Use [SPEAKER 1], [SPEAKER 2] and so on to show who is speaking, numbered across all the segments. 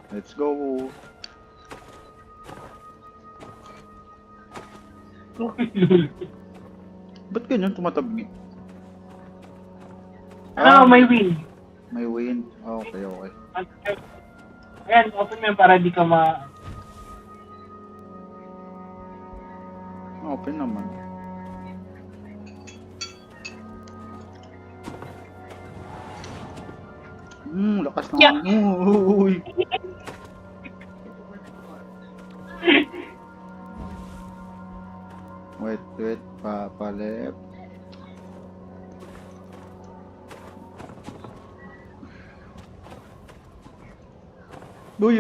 [SPEAKER 1] Let's go. Ba't ganyan tumatabi?
[SPEAKER 2] May win.
[SPEAKER 1] May wind. Okay, okay.
[SPEAKER 2] Ayan, open mo yan para di ka
[SPEAKER 1] Open naman. Lakas ng
[SPEAKER 3] Yeah.
[SPEAKER 1] Uy. Wait, pa-left. Uy.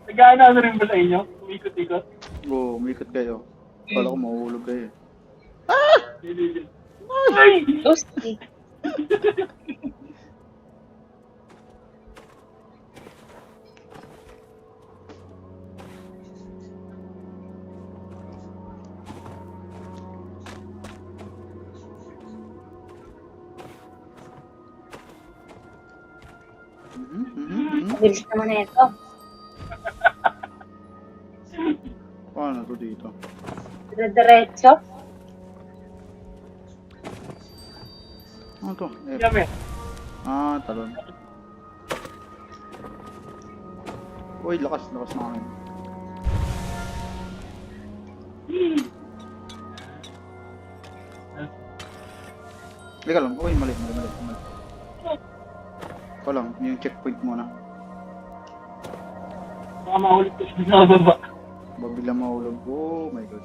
[SPEAKER 2] Nag-ano rin ba sa inyo? Umikot-ikot?
[SPEAKER 1] Oo, umikot kayo. Kala ko mahulog kayo.
[SPEAKER 2] Ay!
[SPEAKER 3] Toasty. Bilis naman na ito.
[SPEAKER 1] Paano to dito?
[SPEAKER 3] Diretso.
[SPEAKER 1] Ano to?
[SPEAKER 2] Yame.
[SPEAKER 1] Talon. Uy, lakas na akin. Teka lang. Uy, mali. Ikaw lang, yung checkpoint muna.
[SPEAKER 2] Baka mahulog ko sa baba.
[SPEAKER 1] Bigla mahulog. Oh my god.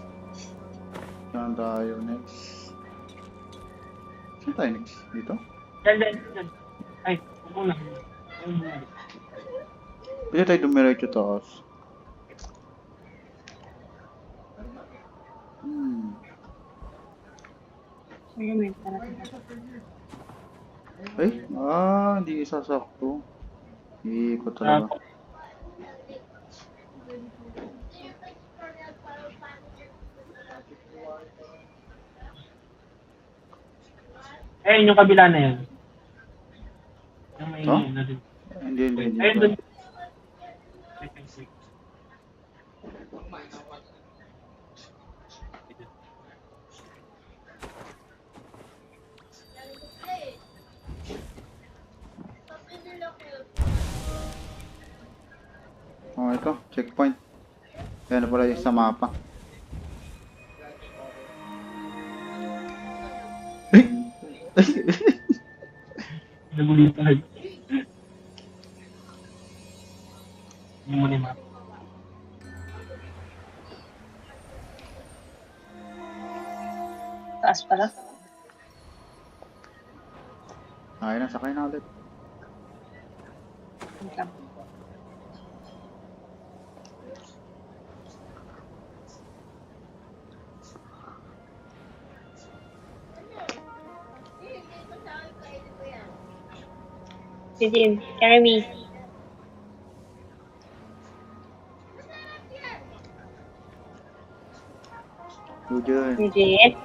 [SPEAKER 1] Saan tayo next? Saan tayo next? Dito?
[SPEAKER 2] Yan. Ay, ako lang.
[SPEAKER 1] Pwede tayo dumiretso taas.
[SPEAKER 3] Ayun, tara.
[SPEAKER 1] Ay, hindi isasakto. Iikot talaga.
[SPEAKER 2] Ayun, yung kabila na yan. Yung may
[SPEAKER 1] Huh?
[SPEAKER 2] ano din.
[SPEAKER 1] Hindi.
[SPEAKER 2] Ayun, dun.
[SPEAKER 1] Oh, ito. Checkpoint. Yan na pala yung sa mapa.
[SPEAKER 2] Nagulitan. Hindi mo ni map.
[SPEAKER 3] Taas pala.
[SPEAKER 1] Ayun na, sakay na ulit.
[SPEAKER 3] Wait lang. Eugene, carry me.
[SPEAKER 1] Eugene.
[SPEAKER 3] Eugene.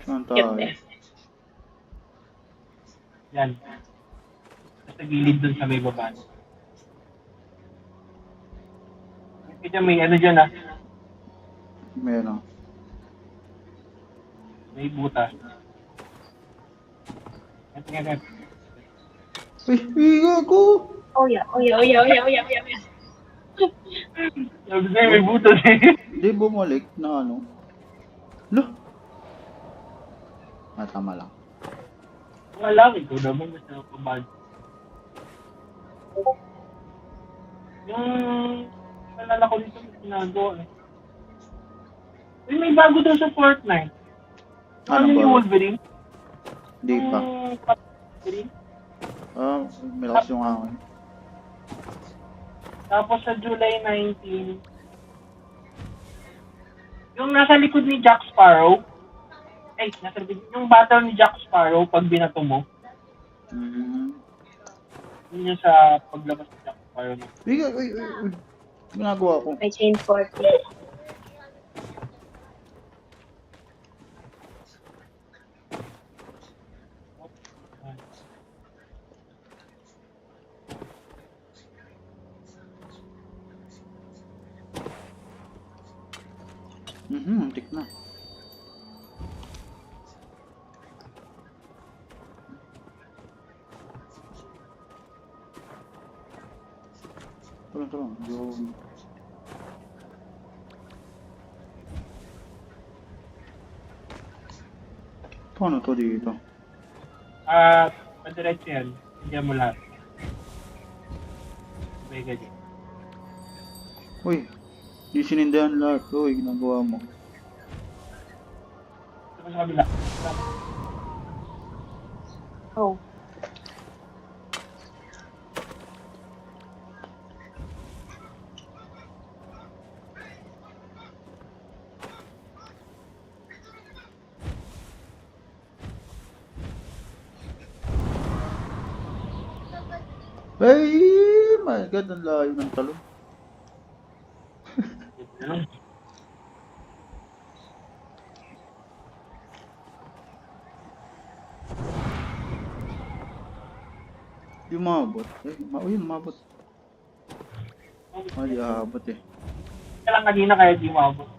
[SPEAKER 1] Saan tayo?
[SPEAKER 2] Yan. Sa gilid dun sa may baba. Kaya may ano dyan
[SPEAKER 1] Meron.
[SPEAKER 2] May butas. Ito.
[SPEAKER 1] Uy, ako!
[SPEAKER 3] Oh yeah.
[SPEAKER 2] Sabi sa'yo may butas eh.
[SPEAKER 1] Hindi bumalik na ano. Lo! Tama lang.
[SPEAKER 2] Wala, ikaw naman nasa kabag. Yung nalala ko dito may ginagawa eh. May bago daw sa Fortnite.
[SPEAKER 1] Ano
[SPEAKER 2] Ano
[SPEAKER 1] ba?
[SPEAKER 2] yung Wolverine?
[SPEAKER 1] Hindi pa.
[SPEAKER 2] Wolverine?
[SPEAKER 1] May lakas yung hangin.
[SPEAKER 2] Tapos sa July 19, yung nasa likod ni Jack Sparrow, nasa likod, yung battle ni Jack Sparrow pag binato mo, yun yung sa paglabas ni Jack Sparrow.
[SPEAKER 1] Uy. Ginagawa ko.
[SPEAKER 3] May chain 40.
[SPEAKER 1] Antik na. Tulong. Yun. Paano to dito?
[SPEAKER 2] Padiretso yan. Hindi mo lahat. May ganyan.
[SPEAKER 1] Uy, di sinindahan lahat. Uy, ginagawa mo.
[SPEAKER 2] Tapos sa kabila.
[SPEAKER 3] Oh.
[SPEAKER 1] Ay, my God, ang layo ng talon.
[SPEAKER 2] Ano?
[SPEAKER 1] Di umabot. Yun, umabot. Di aabot eh.
[SPEAKER 2] Kaya lang kanina kaya di umabot.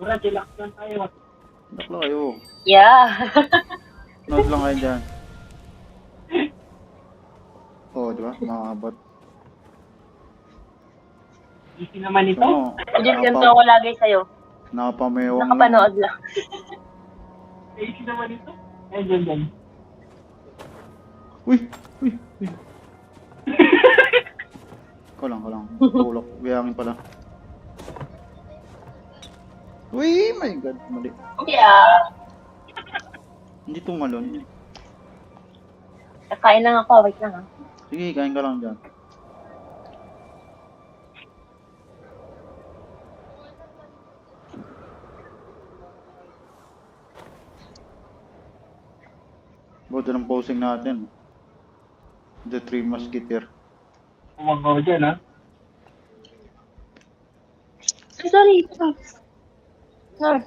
[SPEAKER 2] Pura, chillax lang tayo.
[SPEAKER 1] Anak lang kayo.
[SPEAKER 3] Yeah.
[SPEAKER 1] Nood lang kayo dyan. Di ba? Makakabot.
[SPEAKER 2] Easy naman ito.
[SPEAKER 1] Ano?
[SPEAKER 3] Diyos, ganito ako lagi sa'yo.
[SPEAKER 1] Nakapamewang
[SPEAKER 3] Nakapanood lang.
[SPEAKER 2] Easy naman ito. Dyan.
[SPEAKER 1] Uy. Ko lang. Tulok. Biyangin pala. Uy, my God. Mali.
[SPEAKER 3] Yeah.
[SPEAKER 1] Hindi tumalon.
[SPEAKER 3] Kakain lang ako. Wait lang ah.
[SPEAKER 1] Sige, kain ka lang dyan. Buti ng posing natin. The Three Musketeer.
[SPEAKER 2] Umagaw dyan, ha?
[SPEAKER 3] Sorry. No.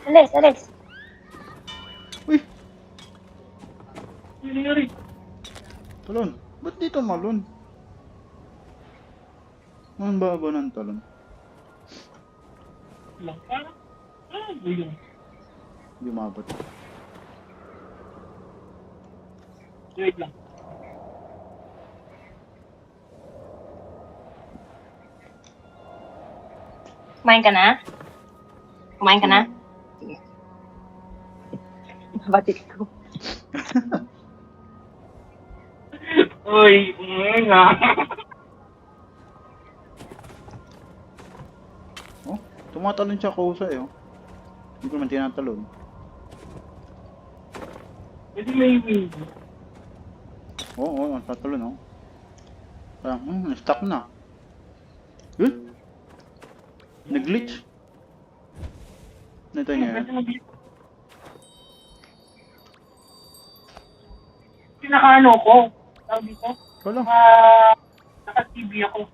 [SPEAKER 3] Alis.
[SPEAKER 1] Uy,
[SPEAKER 2] Ano nangyari?
[SPEAKER 1] talon. Ba't dito malon? Ang baba ng talon.
[SPEAKER 2] Lang ka? Yun.
[SPEAKER 1] Hindi umabot.
[SPEAKER 2] Wait lang.
[SPEAKER 3] Kumain ka na? Sige. Batid ko.
[SPEAKER 2] Uy, nga.
[SPEAKER 1] Tumatalon siya kusa eh. Hindi ko naman tinatalon.
[SPEAKER 2] Pwede may win.
[SPEAKER 1] Oo, tatalon oh. Parang, stuck na. Yun? Nag-glitch? Nito niya.
[SPEAKER 2] Pinakaano ko? Tawag dito?
[SPEAKER 1] Wala.
[SPEAKER 2] Naka-TV ako.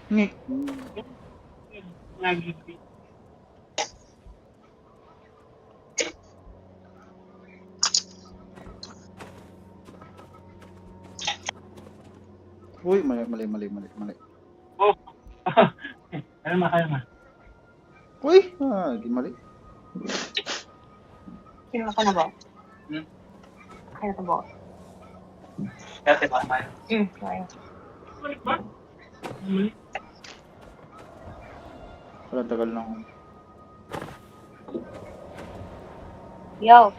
[SPEAKER 1] Ngik.
[SPEAKER 2] Nag-TV.
[SPEAKER 1] Uy, mali.
[SPEAKER 2] Oh. Kalma.
[SPEAKER 1] Uy! Di mali.
[SPEAKER 3] Sino ka na ba? Kaya ka ba?
[SPEAKER 2] Dati ba?
[SPEAKER 3] Kaya.
[SPEAKER 2] Balik ba?
[SPEAKER 1] Wala, tagal lang.
[SPEAKER 3] Yo.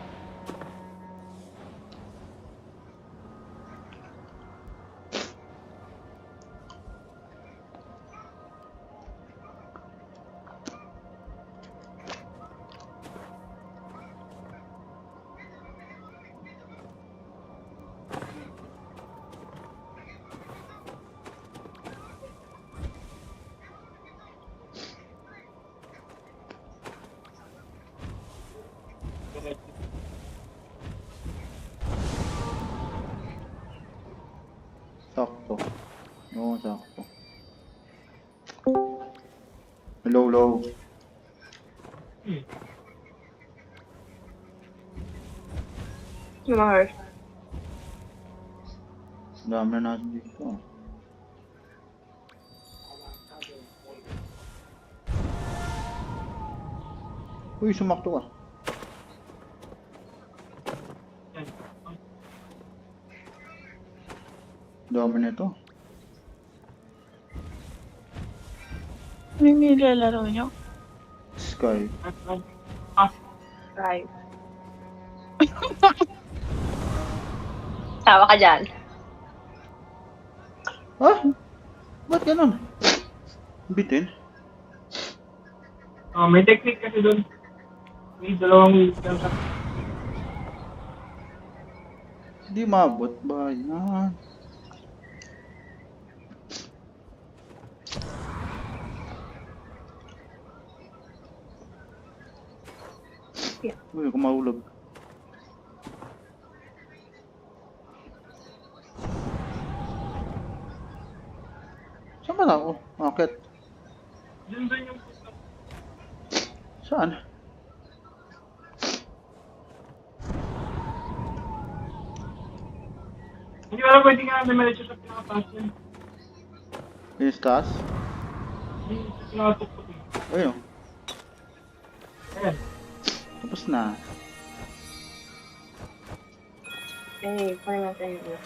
[SPEAKER 1] Oo, sakto. Low, low.
[SPEAKER 3] Yung mga horse.
[SPEAKER 1] Dami na natin dito. Uy, sumakto ka. Dami na ito.
[SPEAKER 4] Ano yung nilalaro nyo?
[SPEAKER 1] Sky.
[SPEAKER 3] Right. Tawa ka dyan.
[SPEAKER 1] Ah? Ba't ganun? Bitin?
[SPEAKER 2] May technique kasi doon. May dalawang lang sa...
[SPEAKER 1] Hindi maabot ba yan? Uy, ako mahulog. Saan ba na ako? Akit.
[SPEAKER 2] Doon yung...
[SPEAKER 1] Saan?
[SPEAKER 2] Hindi ko alam pwede nga na diretso sa pinakataas yan.
[SPEAKER 1] Yung taas?
[SPEAKER 2] Hindi sa pinakatuktok eh.
[SPEAKER 1] Ayun.
[SPEAKER 2] Ayan.
[SPEAKER 1] Tapos na.
[SPEAKER 3] Eh, kunin natin yung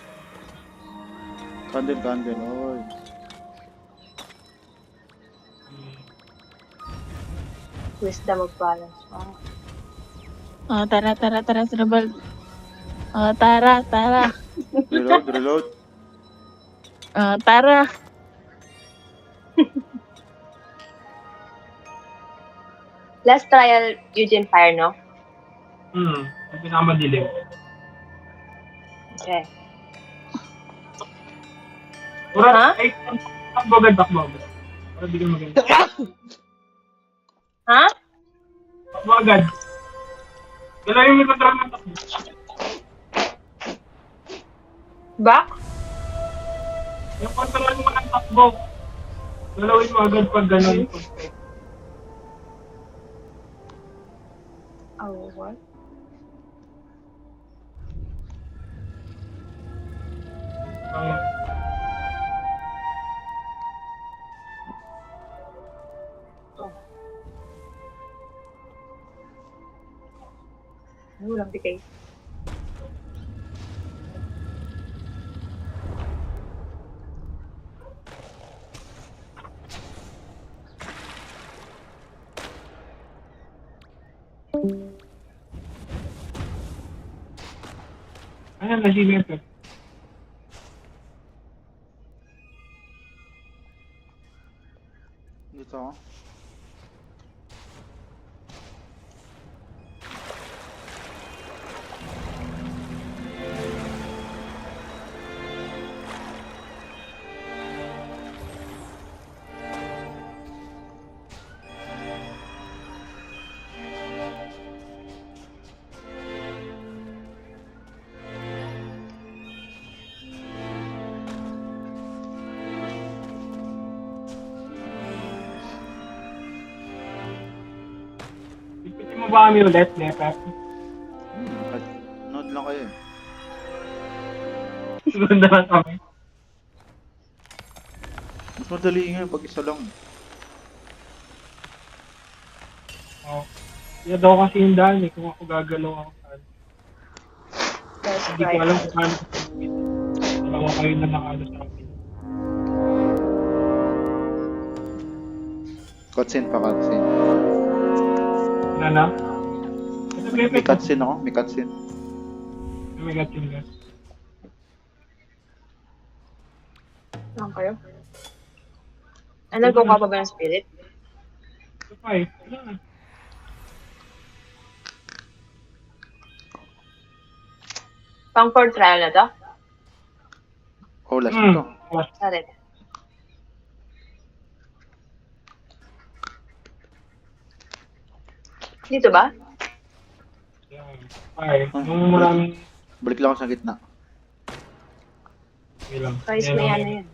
[SPEAKER 1] Candle, candle. Oy.
[SPEAKER 3] wisdom of balance. Wow.
[SPEAKER 4] Tara, Tribal. Tara.
[SPEAKER 1] Reload, reload.
[SPEAKER 4] Tara.
[SPEAKER 3] Last trial, Eugene Fire, no?
[SPEAKER 2] Ang pinakamadilim.
[SPEAKER 3] Okay.
[SPEAKER 2] Pura,
[SPEAKER 3] Ha?
[SPEAKER 2] ay, takbo agad. Para di ka maganda.
[SPEAKER 3] Ha?
[SPEAKER 2] Takbo agad. Galawin mo yung control ng takbo.
[SPEAKER 3] Back?
[SPEAKER 2] Yung control mo ng takbo. Galawin mo agad pag gano'n.
[SPEAKER 3] Oh, what? Ay, walang bigay.
[SPEAKER 2] Ayan, nasili ito.
[SPEAKER 1] Dito ako.
[SPEAKER 2] Ipitin mo ba kami ulit, Lepa?
[SPEAKER 1] Nod lang kayo eh.
[SPEAKER 2] Sunod na lang kami.
[SPEAKER 1] Mas madali nga pag isa lang.
[SPEAKER 2] Oo. Kaya daw kasi yung daan eh, kung ako gagalaw ako saan.
[SPEAKER 3] Last
[SPEAKER 2] Hindi ko
[SPEAKER 3] trial.
[SPEAKER 2] alam kung paano sa pagpit. Dalawa kayo na nakalo sa akin.
[SPEAKER 1] Cutscene pa, cutscene.
[SPEAKER 2] Wala na? Ito,
[SPEAKER 1] May
[SPEAKER 2] Lepa.
[SPEAKER 1] cutscene ako, may cutscene.
[SPEAKER 2] Oh my God, yun guys.
[SPEAKER 3] Saan kayo? Ano, nagkukuha pa ba ng spirit?
[SPEAKER 2] Ito pa eh. Wala na.
[SPEAKER 3] Pang 4 trial na to?
[SPEAKER 1] Oh, last
[SPEAKER 2] Hmm.
[SPEAKER 1] ito.
[SPEAKER 3] Sorry. Dito ba?
[SPEAKER 2] Yan. Ay, nung maraming...
[SPEAKER 1] Balik lang ako sa gitna.
[SPEAKER 2] Okay lang.
[SPEAKER 3] Guys,
[SPEAKER 2] Yan
[SPEAKER 3] may
[SPEAKER 2] lang
[SPEAKER 3] ano
[SPEAKER 2] yun.
[SPEAKER 3] yun.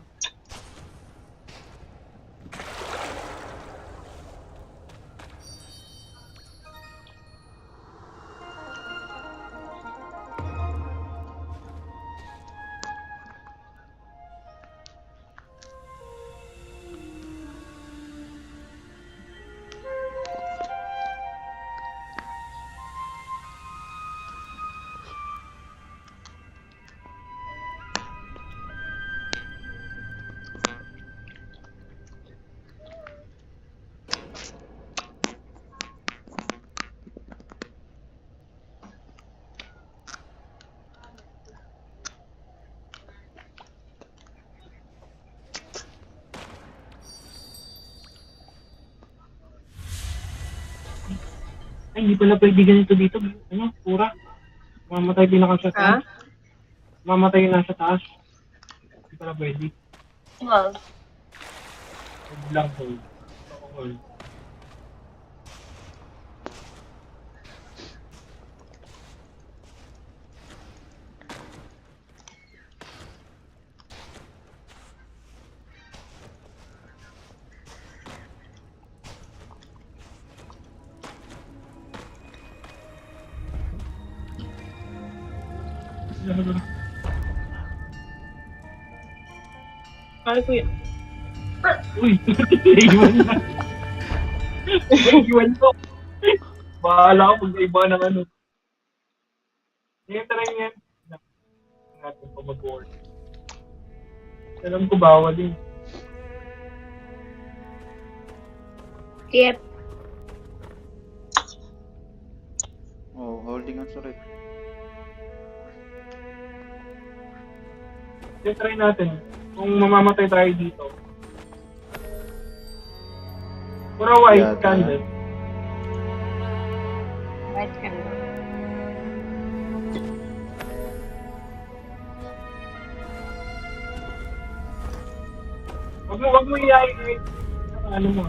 [SPEAKER 2] hindi pala pwede ganito dito. Ano, pura. Mamatay din ako sa
[SPEAKER 3] Ha?
[SPEAKER 2] taas. Mamatay na sa taas. Hindi pala pwede.
[SPEAKER 3] Well,
[SPEAKER 2] Hold lang, hold. Oo, hold.
[SPEAKER 3] kaya ko yun.
[SPEAKER 2] Uy! Naiwan na. Naiwan ko. Bahala ko pag naiba ng ano. Ngayon talaga yan. Natin pa mag-board. Alam ko bawal din.
[SPEAKER 3] Yep.
[SPEAKER 1] Oh, holding on sorry.
[SPEAKER 2] Then try natin. Kung mamamatay tayo dito. Puro white
[SPEAKER 1] Yeah,
[SPEAKER 2] candle.
[SPEAKER 3] Right candle.
[SPEAKER 2] Wag mo i-hide. Ano mo?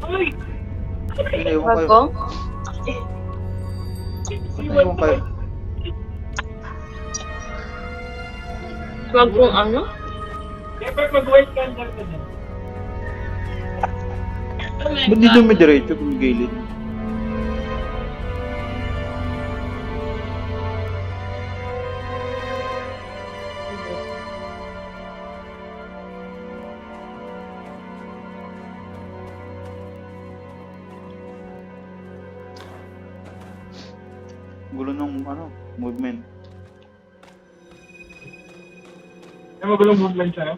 [SPEAKER 2] Ay!
[SPEAKER 1] Iniwan
[SPEAKER 3] Wag
[SPEAKER 1] kayo.
[SPEAKER 3] ko?
[SPEAKER 1] Iniwan kayo.
[SPEAKER 3] Wag kong ano?
[SPEAKER 2] Siyempre mag-white candle ka din.
[SPEAKER 1] Ba't di dumidiretso gumigilid? Gulo ng ano, movement.
[SPEAKER 2] May magulong movement sa'yo?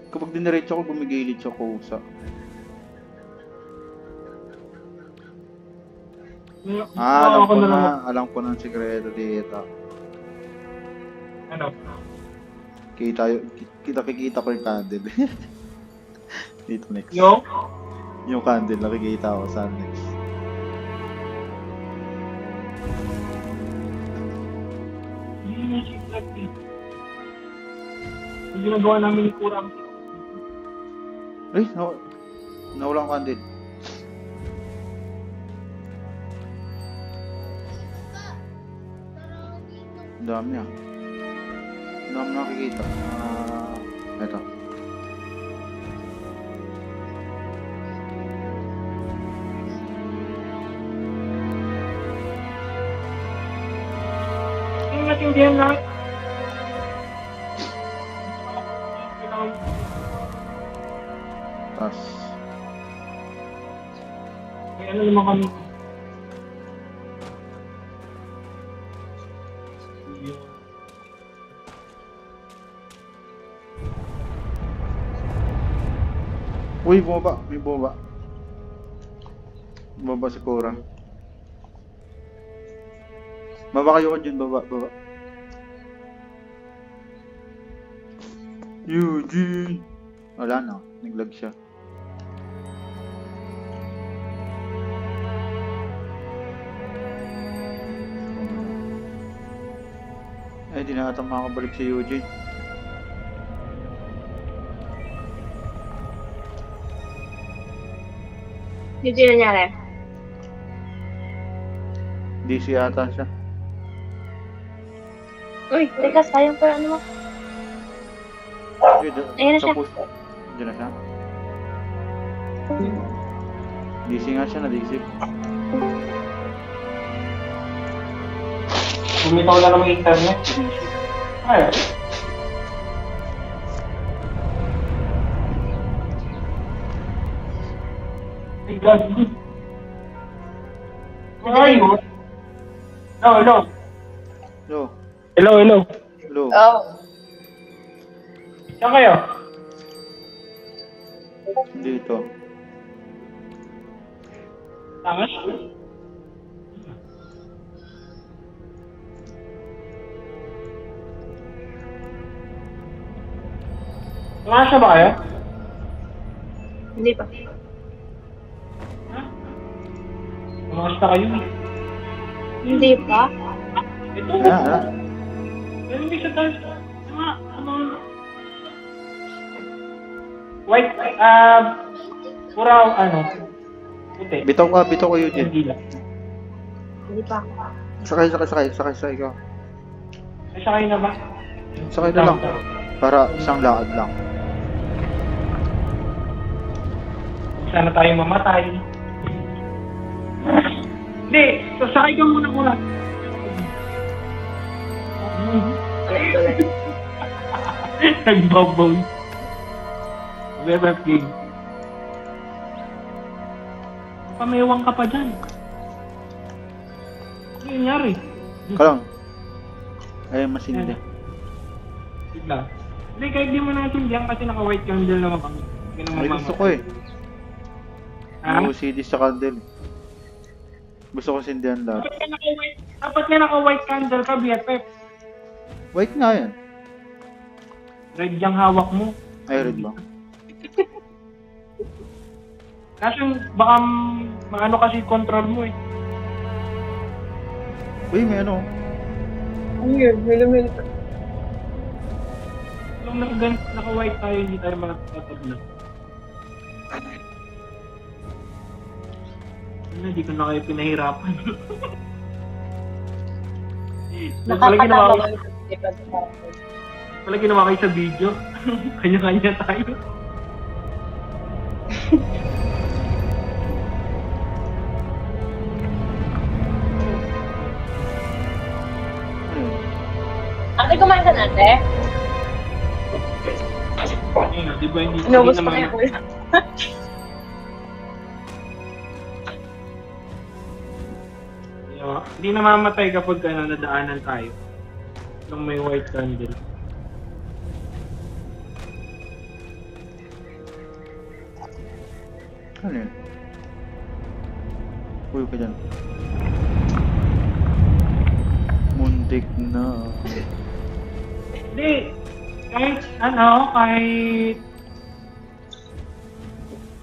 [SPEAKER 1] Kapag diniretso ko, gumigilid siya kusa. Alam
[SPEAKER 2] Ako
[SPEAKER 1] ko
[SPEAKER 2] na lang.
[SPEAKER 1] na. Alam ko na ang sikreto dito.
[SPEAKER 2] Ano?
[SPEAKER 1] Kikita ko yung candle. Dito next.
[SPEAKER 2] Yung?
[SPEAKER 1] Yung candle, nakikita ko sa next.
[SPEAKER 2] Hindi mo siya flag dito. Yung ginagawa namin ni Kurang.
[SPEAKER 1] Ay, nawala ang candle. Ang dami ah. Ang dami nakikita. Eto.
[SPEAKER 2] Hindi natindihan lahat.
[SPEAKER 1] Tas.
[SPEAKER 2] May ano naman kami.
[SPEAKER 1] Uy, bumaba. May bumaba. Bumaba si Cora. Baba kayo ko dyan. Baba. Eugene! Wala na. Naglag siya. Di na ata makakabalik si Eugene.
[SPEAKER 3] Hindi nangyari.
[SPEAKER 1] DC ata siya.
[SPEAKER 3] Uy, teka, sayang pa ano mo. Ayun na siya.
[SPEAKER 1] Tapos, dyan na siya. DC nga siya, na-DC.
[SPEAKER 2] Bumitaw na naman internet. Ay. Ay, God. Where are you? Hello.
[SPEAKER 1] Hello.
[SPEAKER 2] Hello.
[SPEAKER 1] Hello.
[SPEAKER 3] Oh.
[SPEAKER 2] Saan kayo?
[SPEAKER 1] Dito.
[SPEAKER 2] Tamas? Nasa ba kayo?
[SPEAKER 3] Hindi pa.
[SPEAKER 2] Ha? Tumakas na kayo eh.
[SPEAKER 3] Hindi pa.
[SPEAKER 2] Ito.
[SPEAKER 1] Ah.
[SPEAKER 2] Pero hindi sa taas. Ano? White, pura, puti.
[SPEAKER 1] Bitaw ka, Eugene.
[SPEAKER 2] Hindi lang.
[SPEAKER 3] Hindi pa.
[SPEAKER 1] Sakay ka.
[SPEAKER 2] Ay, sakay na ba?
[SPEAKER 1] Sakay na lang. Para isang lakad lang.
[SPEAKER 2] Sana tayo mamatay. Hindi, sasakay ka muna. Nagbabaw. Web game. Pamewang ka pa dyan. Ano nangyari?
[SPEAKER 1] Kalang. Ay, masindi.
[SPEAKER 2] Bigla. Hindi, kahit di mo natindihan kasi naka-white candle naman kami. Hindi naman
[SPEAKER 1] Ay, gusto ko eh.
[SPEAKER 2] Ha?
[SPEAKER 1] OCD sa candle. Gusto ko sindihan lahat.
[SPEAKER 2] Dapat nga naka-white candle ka, BFF.
[SPEAKER 1] White nga yan.
[SPEAKER 2] Red yung hawak mo.
[SPEAKER 1] Ay, red ba?
[SPEAKER 2] Kasi baka maano kasi control mo eh.
[SPEAKER 1] Uy, may ano.
[SPEAKER 3] Ano yun? Milo-milo.
[SPEAKER 2] Kung naka-white tayo, hindi tayo makatabla. Hindi ko na kayo pinahirapan.
[SPEAKER 3] Nakakatawa kami
[SPEAKER 2] Pala ginawa kayo sa video. Kanya-kanya tayo.
[SPEAKER 1] Ano yun?
[SPEAKER 3] Ate, kumain ka natin?
[SPEAKER 2] Ayun, di ba hindi
[SPEAKER 3] Inubos pa
[SPEAKER 2] naman-
[SPEAKER 3] kayo ulit.
[SPEAKER 2] Hindi namamatay kapag nadaanan tayo. Nung may white candle.
[SPEAKER 1] Ano yun? Uy, ka dyan. Muntik na.
[SPEAKER 2] Hindi. Kahit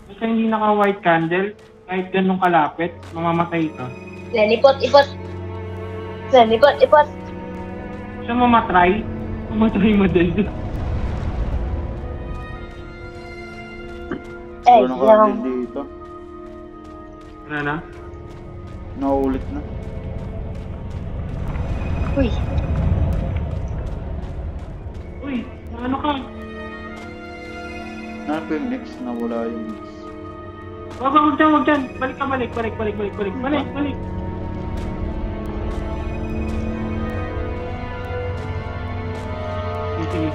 [SPEAKER 2] basta hindi naka-white candle, kahit ganun kalapit, mamamatay ka.
[SPEAKER 3] Len, ipot. Len, ipot.
[SPEAKER 2] So mamatry mo din.
[SPEAKER 3] Eh,
[SPEAKER 1] Wala ng
[SPEAKER 3] yung...
[SPEAKER 1] candle dito.
[SPEAKER 2] Ano na?
[SPEAKER 1] Nauulit na.
[SPEAKER 3] Uy,
[SPEAKER 2] Uy, ano ka?
[SPEAKER 1] Ano pa yung next? Nawala yung next.
[SPEAKER 2] Wag dyan. Balik ka, balik. Balik. Sige.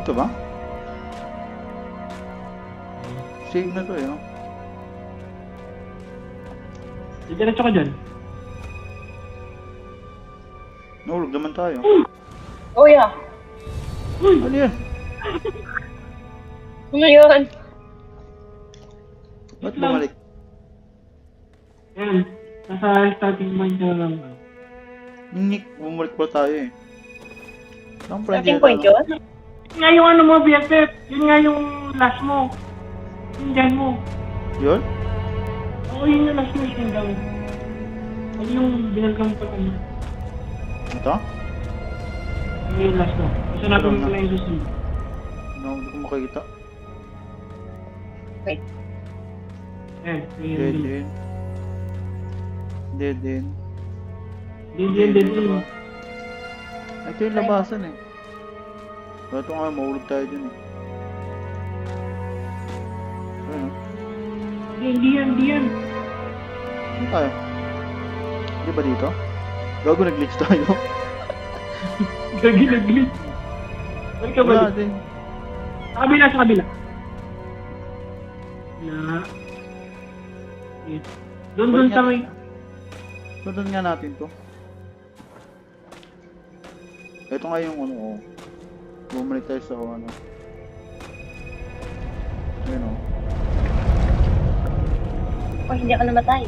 [SPEAKER 1] Ito ba? Save na to eh. Oh.
[SPEAKER 2] Diretso ka dyan.
[SPEAKER 1] Nahulog naman tayo.
[SPEAKER 3] oh yeah.
[SPEAKER 1] Ano yan?
[SPEAKER 3] Ngayon.
[SPEAKER 1] Ba't bumalik?
[SPEAKER 2] Yan. Nasa starting point na lang.
[SPEAKER 1] Nick, bumalik pa tayo eh. Ang
[SPEAKER 3] Starting point yun?
[SPEAKER 2] Yun nga yung ano mo, BFF. Yun nga yung last mo. Yung dyan mo.
[SPEAKER 1] Yun?
[SPEAKER 2] Oo, yun yung last mo. Yung down. Ano yung binalgang pa ano?
[SPEAKER 1] Ito?
[SPEAKER 2] Yun yung last mo. Kasi natin
[SPEAKER 1] Ano na?
[SPEAKER 2] pala yung susunod.
[SPEAKER 1] No, hindi ko makikita.
[SPEAKER 3] Wait.
[SPEAKER 2] Eh,
[SPEAKER 1] Dead
[SPEAKER 2] yun.
[SPEAKER 1] end. Dead end.
[SPEAKER 2] Dead.
[SPEAKER 1] Ito yung labasan eh. Ito nga, mahulog tayo dun eh. Ano?
[SPEAKER 2] Hindi yan.
[SPEAKER 1] Ano tayo? Hindi ba dito? Gago, nag-glitch tayo.
[SPEAKER 2] Gagilaglit. Balik ka
[SPEAKER 1] Wala
[SPEAKER 2] balik.
[SPEAKER 1] din.
[SPEAKER 2] Sa kabila. Na. Eh, Doon
[SPEAKER 1] Balik
[SPEAKER 2] sa
[SPEAKER 1] nga.
[SPEAKER 2] may...
[SPEAKER 1] Sundan nga natin to. Ito nga yung ano, oh. Bumalik tayo sa ano. Ayun oh.
[SPEAKER 3] Oh, hindi ako namatay.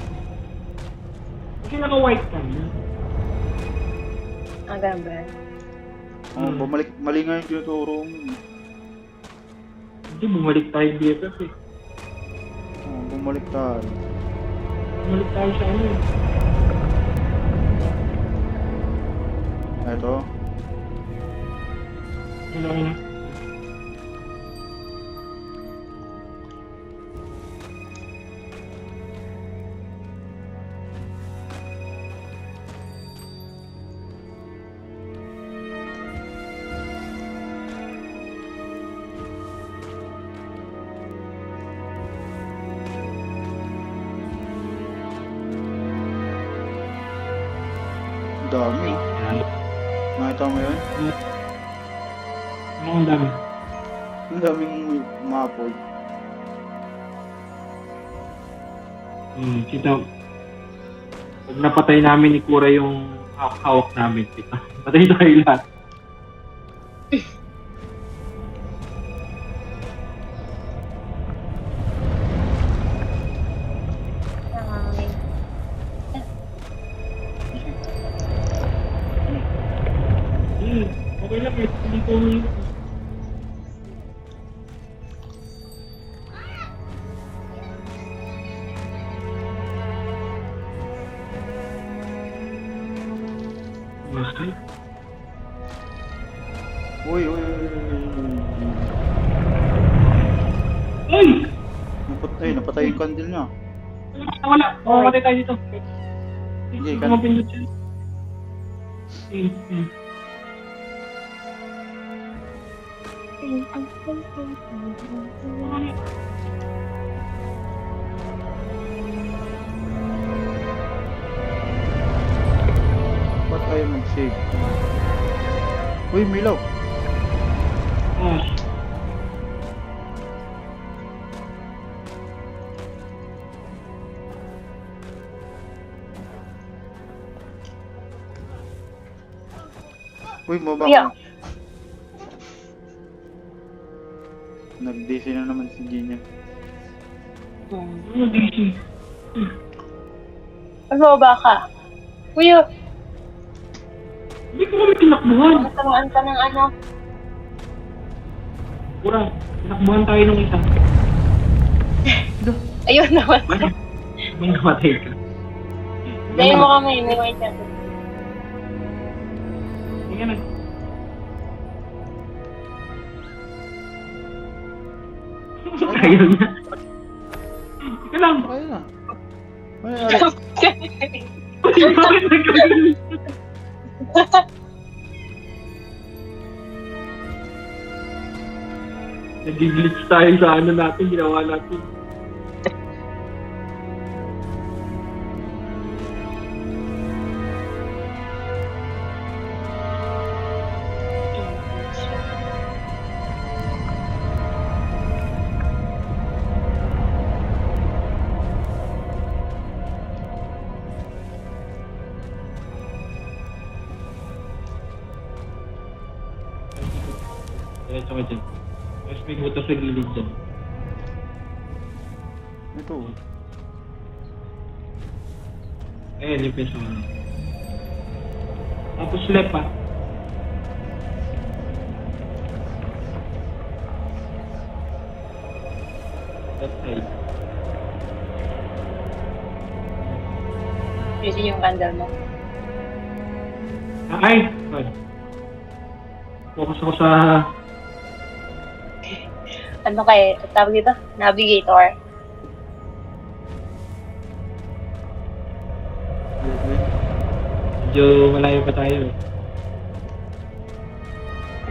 [SPEAKER 2] Kasi naka-white ka.
[SPEAKER 3] Ganun ba yan?
[SPEAKER 1] Oh, bumalik, mali nga yung tinuturo mo.
[SPEAKER 2] Hindi, bumalik tayo BFF eh.
[SPEAKER 1] Bumalik tayo.
[SPEAKER 2] Bumalik tayo sa ano eh.
[SPEAKER 1] Ito.
[SPEAKER 2] Wala na.
[SPEAKER 1] Dami. Nakita mo yun?
[SPEAKER 2] Ano ang dami?
[SPEAKER 1] Ang daming mapoy.
[SPEAKER 2] Kita. Pag napatay namin ni Kura yung hawak namin, kita. Patay tayo lahat. Okay lang eh. Hindi ko umiinom. Okay.
[SPEAKER 1] Uy.
[SPEAKER 2] Ay!
[SPEAKER 1] Napatay yung candle niya.
[SPEAKER 2] Wala. Mamamatay tayo dito.
[SPEAKER 1] Hindi,
[SPEAKER 2] Hindi ko mapindot siya.
[SPEAKER 1] Ba't ayaw mag-save? Uy, Milaw.
[SPEAKER 2] Ah.
[SPEAKER 1] Uy, mababa
[SPEAKER 3] Kuya.
[SPEAKER 1] ka. Nag-DC na naman si Gina.
[SPEAKER 2] Ano DC?
[SPEAKER 3] Ano ba ka? Kuya,
[SPEAKER 2] Hindi ko kami tinakbuhan.
[SPEAKER 3] matamaan ka ng ano?
[SPEAKER 2] Kura, tinakbuhan tayo nung isa.
[SPEAKER 3] Ayun naman.
[SPEAKER 2] May namatay ka.
[SPEAKER 3] Dahil mo kami, may white natin.
[SPEAKER 2] Sige na. Ayaw na. Sige lang.
[SPEAKER 1] Ayun na. Ay.
[SPEAKER 2] Bakit nagkagaling? Nag-glitch tayo sa ano natin, ginawa natin. Diretso ka dyan. Tapos may butas sa gilid dyan.
[SPEAKER 1] Ito.
[SPEAKER 2] Ayan, yung peso mo. Tapos left pa. Left side.
[SPEAKER 3] Yun yung candle mo.
[SPEAKER 2] Ay! Sorry. Focus ako sa...
[SPEAKER 3] Ano kay, tawag dito? Navigator.
[SPEAKER 2] Medyo malayo pa tayo.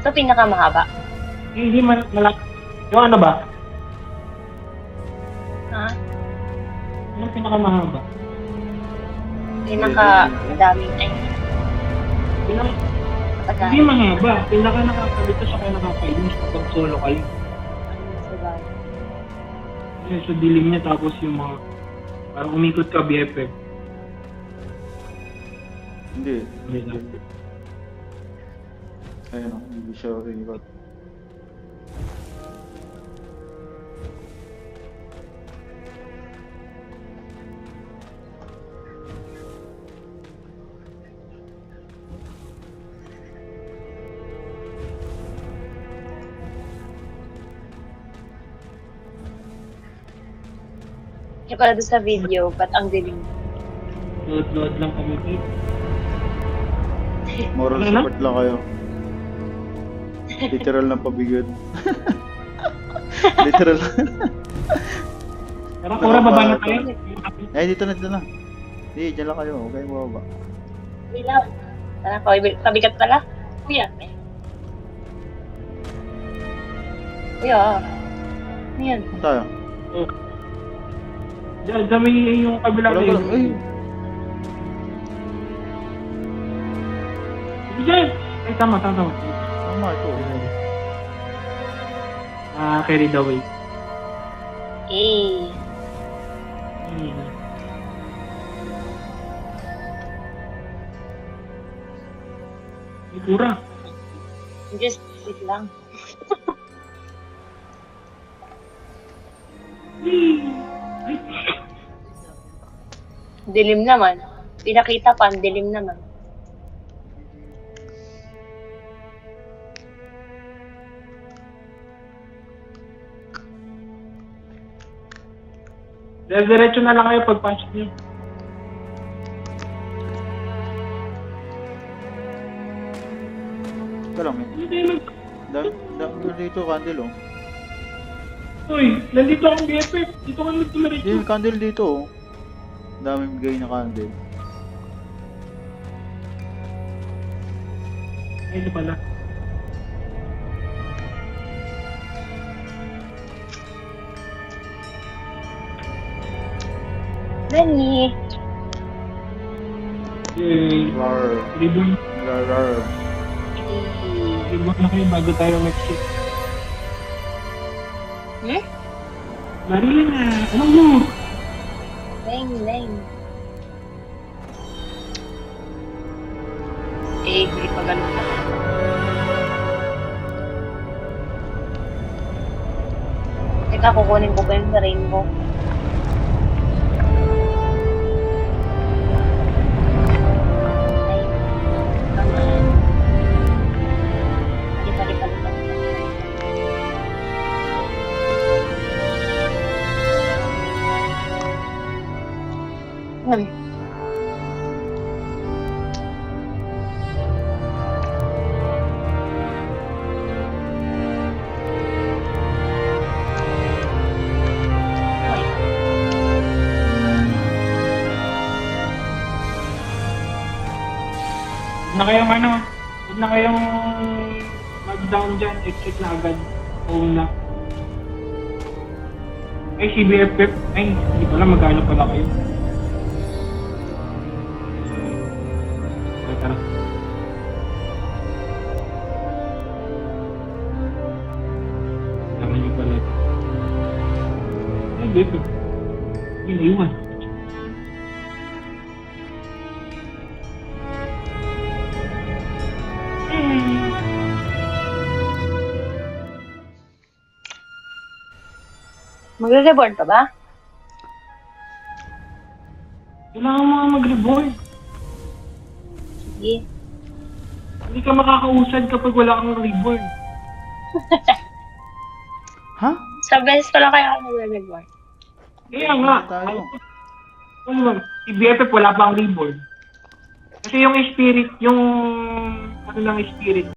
[SPEAKER 3] Ito pinakamahaba.
[SPEAKER 2] Hindi malaki. Yung ano ba?
[SPEAKER 3] Ha?
[SPEAKER 2] Yung pinakamahaba.
[SPEAKER 3] Pinaka-madaming ay matagal.
[SPEAKER 2] Hindi mahaba. Pinaka nakakabito sa kaya nakakainis kapag solo kayo.
[SPEAKER 3] Diba?
[SPEAKER 2] Yung sa dilim niya tapos yung mga... Parang umikot ka BFF.
[SPEAKER 1] Hindi.
[SPEAKER 2] Hindi lang.
[SPEAKER 1] Ayun o. Hindi siya ringot.
[SPEAKER 3] Kaya pala doon sa video, ba't ang dilim?
[SPEAKER 2] Load lang kami dito.
[SPEAKER 1] Moral
[SPEAKER 2] Ano na?
[SPEAKER 1] support lang kayo. Literal na pabigat. Literal.
[SPEAKER 2] Tara, Kura, baba na tayo.
[SPEAKER 1] Eh, dito na. Hindi, dyan lang kayo. Okay, baba.
[SPEAKER 3] Bilang. Tara, pabigat pala. Kuya. Kuya. Ano yan?
[SPEAKER 1] Saan tayo?
[SPEAKER 2] Diyan may yung kabila
[SPEAKER 1] Wala,
[SPEAKER 2] na
[SPEAKER 1] wala. Ay,
[SPEAKER 2] Diyan! Ay, tama.
[SPEAKER 1] tama ito.
[SPEAKER 2] Carried away.
[SPEAKER 3] Eh.
[SPEAKER 2] May Kura.
[SPEAKER 3] Just wait lang. Dilim naman. Pinakita pa, ang dilim naman.
[SPEAKER 2] Diretso na lang kayo pag-punch niyo.
[SPEAKER 1] Ito lang, eh.
[SPEAKER 2] Hindi tayo
[SPEAKER 1] Dito, candle, oh.
[SPEAKER 2] Uy, nandito akong BFF. Dito ka lang tumiretso.
[SPEAKER 1] Hindi, candle dito, oh. Daming bigay na candle.
[SPEAKER 2] Ay, ito pala.
[SPEAKER 3] Dani.
[SPEAKER 2] Yay.
[SPEAKER 1] Rar.
[SPEAKER 2] Reborn.
[SPEAKER 1] Rar.
[SPEAKER 2] Reborn na kayo bago tayo mag-ship.
[SPEAKER 3] Hmm?
[SPEAKER 2] Marina, ano mo?
[SPEAKER 3] Leng. Eh, hindi pa ganun na. Teka, kukunin ko pa yung sa rainbow. Ay, naman. Lipa. Hmm.
[SPEAKER 2] Huwag na kayong mag-down dyan, exit na agad. Home na. Ay, si BFF. Ay, hindi pala, magkano pala kayo. Okay, tara. Tama niyo pala. Ay, BFF. Hindi na iwan.
[SPEAKER 3] Magre-reborn ka ba?
[SPEAKER 2] Kailangan mo nga mag-reborn.
[SPEAKER 3] Sige.
[SPEAKER 2] Hindi ka makakausad kapag wala kang reborn.
[SPEAKER 1] Ha?
[SPEAKER 3] Sa best pala kaya ako magre-reborn.
[SPEAKER 2] Kaya nga.
[SPEAKER 1] Tayo.
[SPEAKER 2] Ano ba? Si BFF wala pang reborn. Kasi yung spirit, yung ano ng spirit,